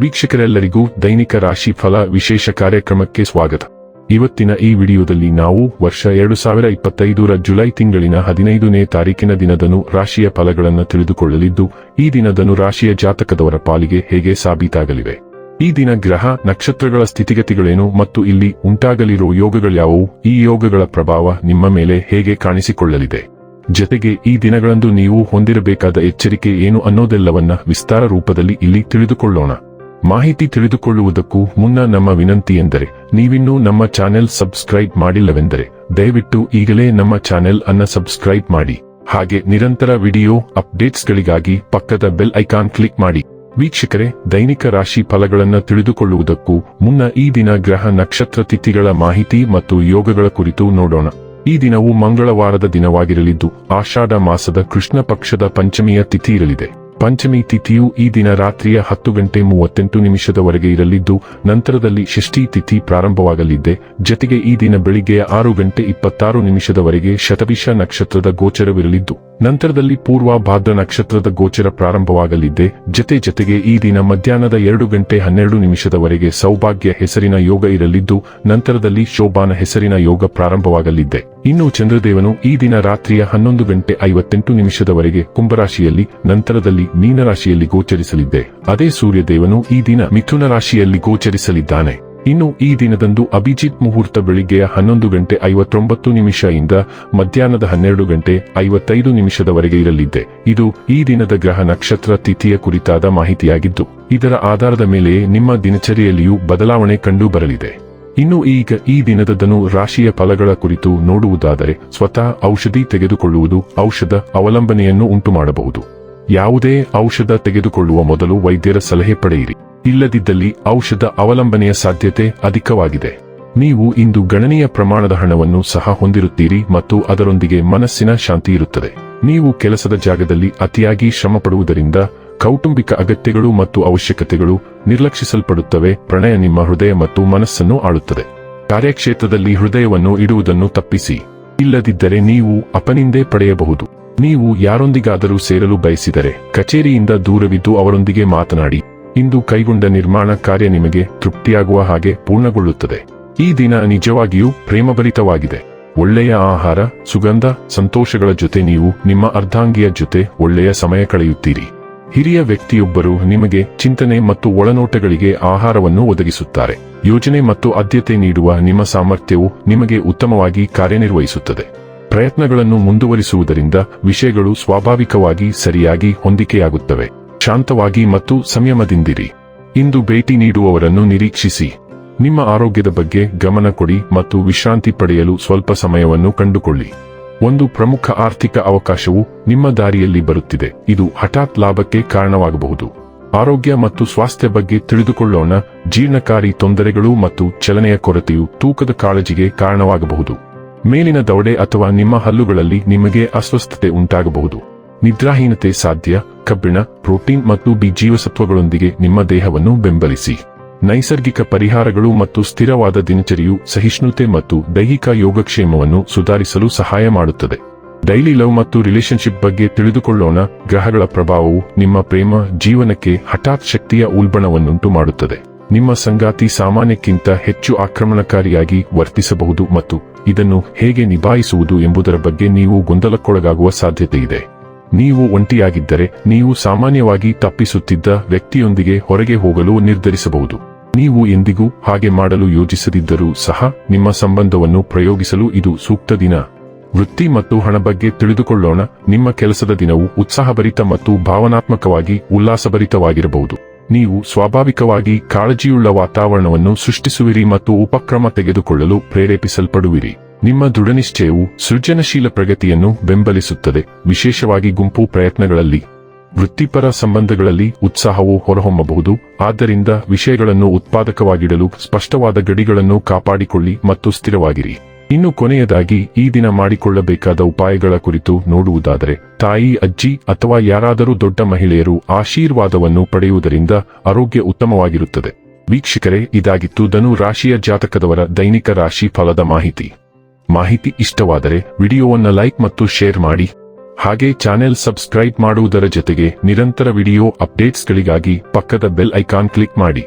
ವೀಕ್ಷಕರೆಲ್ಲರಿಗೂ ದೈನಿಕ ರಾಶಿ ಫಲ ವಿಶೇಷ ಕಾರ್ಯಕ್ರಮಕ್ಕೆ ಸ್ವಾಗತ. ಇವತ್ತಿನ ಈ ವಿಡಿಯೋದಲ್ಲಿ ನಾವು ವರ್ಷ 2025ರ ಜುಲೈ ತಿಂಗಳಿನ 15ನೇ ತಾರೀಕಿನ ದಿನದನು ರಾಶಿಯ ಫಲಗಳನ್ನು ತಿಳಿದುಕೊಳ್ಳಲಿದ್ದು, ಈ ದಿನದನು ರಾಶಿಯ ಜಾತಕದವರ ಪಾಲಿಗೆ ಹೇಗೆ ಸಾಬೀತಾಗಲಿವೆ, ಈ ದಿನ ಗ್ರಹ ನಕ್ಷತ್ರಗಳ ಸ್ಥಿತಿಗತಿಗಳೇನು ಮತ್ತು ಇಲ್ಲಿ ಉಂಟಾಗಲಿರುವ ಯೋಗಗಳ್ಯಾವುವು, ಈ ಯೋಗಗಳ ಪ್ರಭಾವ ನಿಮ್ಮ ಮೇಲೆ ಹೇಗೆ ಕಾಣಿಸಿಕೊಳ್ಳಲಿದೆ, ಜತೆಗೆ ಈ ದಿನಗಳಂದು ನೀವು ಹೊಂದಿರಬೇಕಾದ ಎಚ್ಚರಿಕೆ ಏನು ಅನ್ನೋದೆಲ್ಲವನ್ನ ವಿಸ್ತಾರ ರೂಪದಲ್ಲಿ ಇಲ್ಲಿ ತಿಳಿದುಕೊಳ್ಳೋಣ. ಮಾಹಿತಿ ತಿಳಿದುಕೊಳ್ಳುವುದಕ್ಕೂ ಮುನ್ನ ನಮ್ಮ ವಿನಂತಿ ಎಂದರೆ, ನೀವಿನ್ನೂ ನಮ್ಮ ಚಾನೆಲ್ ಸಬ್ಸ್ಕ್ರೈಬ್ ಮಾಡಿಲ್ಲವೆಂದರೆ ದಯವಿಟ್ಟು ಈಗಲೇ ನಮ್ಮ ಚಾನೆಲ್ ಅನ್ನ ಸಬ್ಸ್ಕ್ರೈಬ್ ಮಾಡಿ. ಹಾಗೆ ನಿರಂತರ ವಿಡಿಯೋ ಅಪ್ಡೇಟ್ಸ್ಗಳಿಗಾಗಿ ಪಕ್ಕದ ಬೆಲ್ ಐಕಾನ್ ಕ್ಲಿಕ್ ಮಾಡಿ. ವೀಕ್ಷಕರೇ, ದೈನಿಕ ರಾಶಿ ಫಲಗಳನ್ನು ತಿಳಿದುಕೊಳ್ಳುವುದಕ್ಕೂ ಮುನ್ನ ಈ ದಿನ ಗ್ರಹ ನಕ್ಷತ್ರ ತಿಥಿಗಳ ಮಾಹಿತಿ ಮತ್ತು ಯೋಗಗಳ ಕುರಿತು ನೋಡೋಣ. ಈ ದಿನವು ಮಂಗಳವಾರದ ದಿನವಾಗಿರಲಿದ್ದು, ಆಷಾಢ ಮಾಸದ ಕೃಷ್ಣ ಪಕ್ಷದ ಪಂಚಮಿಯ ತಿಥಿ ಇರಲಿದೆ. ಪಂಚಮಿ ತಿಥಿಯು ಈ ದಿನ ರಾತ್ರಿಯ 10:38 ಇರಲಿದ್ದು, ನಂತರದಲ್ಲಿ ಷಷ್ಠಿ ತಿಥಿ ಪ್ರಾರಂಭವಾಗಲಿದೆ. ಜತೆಗೆ ಈ ದಿನ ಬೆಳಿಗ್ಗೆ 6:26 ಶತಭಿಷ ನಕ್ಷತ್ರದ ಗೋಚರವಿರಲಿದ್ದು, ನಂತರದಲ್ಲಿ ಪೂರ್ವ ಭಾದ್ರ ನಕ್ಷತ್ರದ ಗೋಚರ ಪ್ರಾರಂಭವಾಗಲಿದೆ. ಜತೆಗೆ ಈ ದಿನ ಮಧ್ಯಾಹ್ನದ 2:12 ಸೌಭಾಗ್ಯ ಹೆಸರಿನ ಯೋಗ ಇರಲಿದ್ದು, ನಂತರದಲ್ಲಿ ಶೋಭಾನ ಹೆಸರಿನ ಯೋಗ ಪ್ರಾರಂಭವಾಗಲಿದೆ. ಇನ್ನು ಚಂದ್ರದೇವನು ಈ ದಿನ ರಾತ್ರಿಯ 11:58 ಕುಂಭರಾಶಿಯಲ್ಲಿ, ನಂತರದಲ್ಲಿ ಮೀನರಾಶಿಯಲ್ಲಿ ಗೋಚರಿಸಲಿದೆ. ಅದೇ ಸೂರ್ಯದೇವನು ಈ ದಿನ ಮಿಥುನ ರಾಶಿಯಲ್ಲಿ ಗೋಚರಿಸಲಿದ್ದಾನೆ. ಇನ್ನು ಈ ದಿನದಂದು ಅಭಿಜಿತ್ ಮುಹೂರ್ತ ಬೆಳಿಗ್ಗೆಯ 11:59 ಇಂದ ಮಧ್ಯಾಹ್ನದ 12:55 ಇರಲಿದೆ. ಇದು ಈ ದಿನದ ಗ್ರಹ ನಕ್ಷತ್ರ ತಿಥಿಯ ಕುರಿತಾದ ಮಾಹಿತಿಯಾಗಿದ್ದು, ಇದರ ಆಧಾರದ ಮೇಲೆ ನಿಮ್ಮ ದಿನಚರಿಯಲ್ಲಿಯೂ ಬದಲಾವಣೆ ಕಂಡು ಬರಲಿದೆ. ಇನ್ನು ಈಗ ಈ ದಿನದ ರಾಶಿಯ ಫಲಗಳ ಕುರಿತು ನೋಡುವುದಾದರೆ, ಸ್ವತಃ ಔಷಧಿ ತೆಗೆದುಕೊಳ್ಳುವುದು ಔಷಧ ಅವಲಂಬನೆಯನ್ನು ಉಂಟುಮಾಡಬಹುದು. ಯಾವುದೇ ಔಷಧ ತೆಗೆದುಕೊಳ್ಳುವ ಮೊದಲು ವೈದ್ಯರ ಸಲಹೆ ಪಡೆಯಿರಿ. ಇಲ್ಲದಿದ್ದಲ್ಲಿ ಔಷಧ ಅವಲಂಬನೆಯ ಸಾಧ್ಯತೆ ಅಧಿಕವಾಗಿದೆ. ನೀವು ಇಂದು ಗಣನೀಯ ಪ್ರಮಾಣದ ಹಣವನ್ನು ಸಹ ಹೊಂದಿರುತ್ತೀರಿ ಮತ್ತು ಅದರೊಂದಿಗೆ ಮನಸ್ಸಿನ ಶಾಂತಿ ಇರುತ್ತದೆ. ನೀವು ಕೆಲಸದ ಜಾಗದಲ್ಲಿ ಅತಿಯಾಗಿ ಶ್ರಮಪಡುವುದರಿಂದ ಕೌಟುಂಬಿಕ ಅಗತ್ಯಗಳು ಮತ್ತು ಅವಶ್ಯಕತೆಗಳು ನಿರ್ಲಕ್ಷಿಸಲ್ಪಡುತ್ತವೆ. ಪ್ರಣಯ ನಿಮ್ಮ ಹೃದಯ ಮತ್ತು ಮನಸ್ಸನ್ನು ಆಳುತ್ತದೆ. ಕಾರ್ಯಕ್ಷೇತ್ರದಲ್ಲಿ ಹೃದಯವನ್ನು ಇಡುವುದನ್ನು ತಪ್ಪಿಸಿ. ಇಲ್ಲದಿದ್ದರೆ ನೀವು ಅಪನಿಂದೆ ಪಡೆಯಬಹುದು. ನೀವು ಯಾರೊಂದಿಗಾದರೂ ಸೇರಲು ಬಯಸಿದರೆ ಕಚೇರಿಯಿಂದ ದೂರವಿದ್ದು ಅವರೊಂದಿಗೆ ಮಾತನಾಡಿ. ಇಂದು ಕೈಗೊಂಡ ನಿರ್ಮಾಣ ಕಾರ್ಯ ನಿಮಗೆ ತೃಪ್ತಿಯಾಗುವ ಹಾಗೆ ಪೂರ್ಣಗೊಳ್ಳುತ್ತದೆ. ಈ ದಿನ ನಿಜವಾಗಿಯೂ ಪ್ರೇಮಭರಿತವಾಗಿದೆ. ಒಳ್ಳೆಯ ಆಹಾರ, ಸುಗಂಧ, ಸಂತೋಷಗಳ ಜೊತೆ ನೀವು ನಿಮ್ಮ ಅರ್ಧಾಂಗಿಯ ಜೊತೆ ಒಳ್ಳೆಯ ಸಮಯ ಕಳೆಯುತ್ತೀರಿ. ಹಿರಿಯ ವ್ಯಕ್ತಿಯೊಬ್ಬರು ನಿಮಗೆ ಚಿಂತನೆ ಮತ್ತು ಒಳನೋಟಗಳಿಗೆ ಆಹಾರವನ್ನು ಒದಗಿಸುತ್ತಾರೆ. ಯೋಜನೆ ಮತ್ತು ಆದ್ಯತೆ ನೀಡುವ ನಿಮ್ಮ ಸಾಮರ್ಥ್ಯವು ನಿಮಗೆ ಉತ್ತಮವಾಗಿ ಕಾರ್ಯನಿರ್ವಹಿಸುತ್ತದೆ. ಪ್ರಯತ್ನಗಳನ್ನು ಮುಂದುವರಿಸುವುದರಿಂದ ವಿಷಯಗಳು ಸ್ವಾಭಾವಿಕವಾಗಿ ಸರಿಯಾಗಿ ಹೊಂದಿಕೆಯಾಗುತ್ತವೆ. ಶಾಂತವಾಗಿ ಮತ್ತು ಸಂಯಮದಿಂದಿರಿ. ಇಂದು ಭೇಟಿ ನೀಡುವವರನ್ನು ನಿರೀಕ್ಷಿಸಿ. ನಿಮ್ಮ ಆರೋಗ್ಯದ ಬಗ್ಗೆ ಗಮನ ಕೊಡಿ ಮತ್ತು ವಿಶ್ರಾಂತಿ ಪಡೆಯಲು ಸ್ವಲ್ಪ ಸಮಯವನ್ನು ಕಂಡುಕೊಳ್ಳಿ. ಒಂದು ಪ್ರಮುಖ ಆರ್ಥಿಕ ಅವಕಾಶವು ನಿಮ್ಮ ದಾರಿಯಲ್ಲಿ ಬರುತ್ತಿದೆ. ಇದು ಹಠಾತ್ ಲಾಭಕ್ಕೆ ಕಾರಣವಾಗಬಹುದು. ಆರೋಗ್ಯ ಮತ್ತು ಸ್ವಾಸ್ಥ್ಯ ಬಗ್ಗೆ ತಿಳಿದುಕೊಳ್ಳೋಣ. ಜೀರ್ಣಕಾರಿ ತೊಂದರೆಗಳು ಮತ್ತು ಚಲನೆಯ ಕೊರತೆಯು ತೂಕದ ಕಾಳಜಿಗೆ ಕಾರಣವಾಗಬಹುದು. ಮೇಲಿನ ದವಡೆ ಅಥವಾ ನಿಮ್ಮ ಹಲ್ಲುಗಳಲ್ಲಿ ನಿಮಗೆ ಅಸ್ವಸ್ಥತೆ ಉಂಟಾಗಬಹುದು. ನಿದ್ರಾಹೀನತೆ ಸಾಧ್ಯ. ಕಬ್ಬಿಣ, ಪ್ರೋಟೀನ್ ಮತ್ತು ಬಿ ಜೀವಸತ್ವಗಳೊಂದಿಗೆ ನಿಮ್ಮ ದೇಹವನ್ನು ಬೆಂಬಲಿಸಿ. ನೈಸರ್ಗಿಕ ಪರಿಹಾರಗಳು ಮತ್ತು ಸ್ಥಿರವಾದ ದಿನಚರಿಯು ಸಹಿಷ್ಣುತೆ ಮತ್ತು ದೈಹಿಕ ಯೋಗಕ್ಷೇಮವನ್ನು ಸುಧಾರಿಸಲು ಸಹಾಯ ಮಾಡುತ್ತದೆ. ಡೈಲಿ ಲವ್ ಮತ್ತು ರಿಲೇಶನ್ಶಿಪ್ ಬಗ್ಗೆ ತಿಳಿದುಕೊಳ್ಳೋಣ. ಗ್ರಹಗಳ ಪ್ರಭಾವವು ನಿಮ್ಮ ಪ್ರೇಮ ಜೀವನಕ್ಕೆ ಹಠಾತ್ ಶಕ್ತಿಯ ಉಲ್ಬಣವನ್ನುಂಟು ಮಾಡುತ್ತದೆ. ನಿಮ್ಮ ಸಂಗಾತಿ ಸಾಮಾನ್ಯಕ್ಕಿಂತ ಹೆಚ್ಚು ಆಕ್ರಮಣಕಾರಿಯಾಗಿ ವರ್ತಿಸಬಹುದು ಮತ್ತು ಇದನ್ನು ಹೇಗೆ ನಿಭಾಯಿಸುವುದು ಎಂಬುದರ ಬಗ್ಗೆ ನೀವು ಗೊಂದಲಕ್ಕೊಳಗಾಗುವ ಸಾಧ್ಯತೆಯಿದೆ. ನೀವು ಒಂಟಿಯಾಗಿದ್ದರೆ ನೀವು ಸಾಮಾನ್ಯವಾಗಿ ತಪ್ಪಿಸುತ್ತಿದ್ದ ವ್ಯಕ್ತಿಯೊಂದಿಗೆ ಹೊರಗೆ ಹೋಗಲು ನಿರ್ಧರಿಸಬಹುದು. ನೀವು ಎಂದಿಗೂ ಹಾಗೆ ಮಾಡಲು ಯೋಜಿಸದಿದ್ದರೂ ಸಹ ನಿಮ್ಮ ಸಂಬಂಧವನ್ನು ಪ್ರಯೋಗಿಸಲು ಇದು ಸೂಕ್ತ ದಿನ. ವೃತ್ತಿ ಮತ್ತು ಹಣ ಬಗ್ಗೆ ತಿಳಿದುಕೊಳ್ಳೋಣ. ನಿಮ್ಮ ಕೆಲಸದ ದಿನವು ಉತ್ಸಾಹಭರಿತ ಮತ್ತು ಭಾವನಾತ್ಮಕವಾಗಿ ಉಲ್ಲಾಸಭರಿತವಾಗಿರಬಹುದು. ನೀವು ಸ್ವಾಭಾವಿಕವಾಗಿ ಕಾಳಜಿಯುಳ್ಳ ವಾತಾವರಣವನ್ನು ಸೃಷ್ಟಿಸುವಿರಿ ಮತ್ತು ಉಪಕ್ರಮ ತೆಗೆದುಕೊಳ್ಳಲು ಪ್ರೇರೇಪಿಸಲ್ಪಡುವಿರಿ. ನಿಮ್ಮ ದೃಢನಿಶ್ಚಯವು ಸೃಜನಶೀಲ ಪ್ರಗತಿಯನ್ನು ಬೆಂಬಲಿಸುತ್ತದೆ, ವಿಶೇಷವಾಗಿ ಗುಂಪು ಪ್ರಯತ್ನಗಳಲ್ಲಿ. ವೃತ್ತಿಪರ ಸಂಬಂಧಗಳಲ್ಲಿ ಉತ್ಸಾಹವು ಹೊರಹೊಮ್ಮಬಹುದು. ಆದ್ದರಿಂದ ವಿಷಯಗಳನ್ನು ಉತ್ಪಾದಕವಾಗಿಡಲು ಸ್ಪಷ್ಟವಾದ ಗಡಿಗಳನ್ನು ಕಾಪಾಡಿಕೊಳ್ಳಿ ಮತ್ತು ಸ್ಥಿರವಾಗಿರಿ. ಇನ್ನು ಕೊನೆಯದಾಗಿ ಈ ದಿನ ಮಾಡಿಕೊಳ್ಳಬೇಕಾದ ಉಪಾಯಗಳ ಕುರಿತು ನೋಡುವುದಾದರೆ, ತಾಯಿ, ಅಜ್ಜಿ ಅಥವಾ ಯಾರಾದರೂ ದೊಡ್ಡ ಮಹಿಳೆಯರು ಆಶೀರ್ವಾದವನ್ನು ಪಡೆಯುವುದರಿಂದ ಆರೋಗ್ಯ ಉತ್ತಮವಾಗಿರುತ್ತದೆ. ವೀಕ್ಷಕರೇ, ಇದಾಗಿತ್ತು ಧನು ರಾಶಿಯ ಜಾತಕದವರ ದೈನಿಕ ರಾಶಿ ಫಲದ ಮಾಹಿತಿ ಇಷ್ಟವಾದರೆ ವಿಡಿಯೋವನ್ನು ಲೈಕ್ ಮತ್ತು ಶೇರ್ ಮಾಡಿ. ಹಾಗೆ ಚಾನೆಲ್ ಸಬ್ಸ್ಕ್ರೈಬ್ ಮಾಡುವುದರ ಜೊತೆಗೆ ನಿರಂತರ ವಿಡಿಯೋ ಅಪ್ಡೇಟ್ಸ್ಗಳಿಗಾಗಿ ಪಕ್ಕದ ಬೆಲ್ ಐಕಾನ್ ಕ್ಲಿಕ್ ಮಾಡಿ.